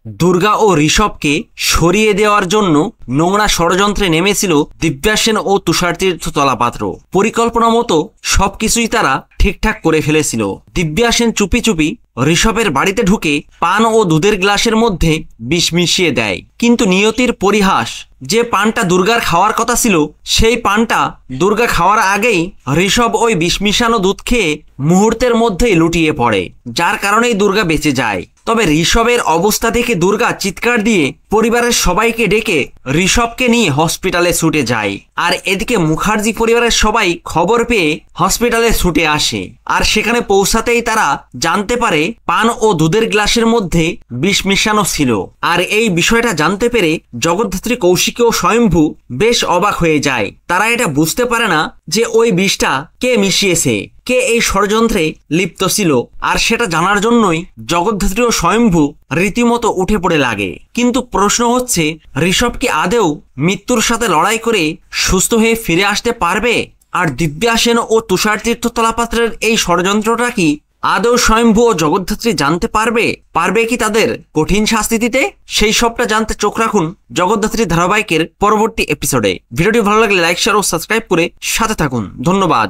দুর্গা ও ঋষভকে সরিয়ে দেওয়ার জন্য নোংরা ষড়যন্ত্রে নেমেছিল দিব্যা সেন ও তুষারতীর্থ তলাপাত্র। পরিকল্পনা মতো সবকিছুই তারা ঠিকঠাক করে ফেলেছিল। দিব্যা সেন চুপি চুপি ঋষভের বাড়িতে ঢুকে পান ও দুধের গ্লাসের মধ্যে বিষ মিশিয়ে দেয়। কিন্তু নিয়তির পরিহাস, যে পানটা দুর্গার খাওয়ার কথা ছিল সেই পানটা দুর্গা খাওয়ার আগেই ঋষভ ওই বিষ মিশানো দুধ খেয়ে মুহূর্তের মধ্যেই লুটিয়ে পড়ে, যার কারণেই দুর্গা বেঁচে যায়। তবে ঋষভের অবস্থা দেখে দুর্গা চিৎকার দিয়ে পরিবারের সবাইকে ডেকে ঋষভকে নিয়ে হসপিটালে ছুটে যায়। আর এদিকে মুখার্জি পরিবারের সবাই খবর পেয়ে হসপিটালে ছুটে আসে। আর সেখানে পৌঁছাতেই তারা জানতে পারে পান ও দুধের গ্লাসের মধ্যে বিষ মিশানো ছিল। আর এই বিষয়টা জানতে পেরে জগদ্ধাত্রী, কৌশিকী ও স্বয়ম্ভু বেশ অবাক হয়ে যায়। তারা এটা বুঝতে পারে না যে ওই বিষটা কে মিশিয়েছে, কে এই ষড়যন্ত্রে লিপ্ত ছিল। আর সেটা জানার জন্যই জগদ্ধাত্রী ও স্বয়ম্ভু রীতিমতো উঠে পড়ে লাগে। কিন্তু প্রশ্ন হচ্ছে, ঋষভ কি আদেও মৃত্যুর সাথে লড়াই করে সুস্থ হয়ে ফিরে আসতে পারবে? আর দিব্যা সেন ও তুষারতীর্থ তলাপাত্রের এই ষড়যন্ত্রটা কি আদৌ স্বয়ম্ভু ও জগদ্ধাত্রী জানতে পারবে কি তাদের কঠিন শাস্তি দিতে? সেই সবটা জানতে চোখ রাখুন জগদ্ধাত্রী ধারাবাহিকের পরবর্তী এপিসোডে। ভিডিওটি ভালো লাগলে লাইক, শেয়ার ও সাবস্ক্রাইব করে সাথে থাকুন। ধন্যবাদ।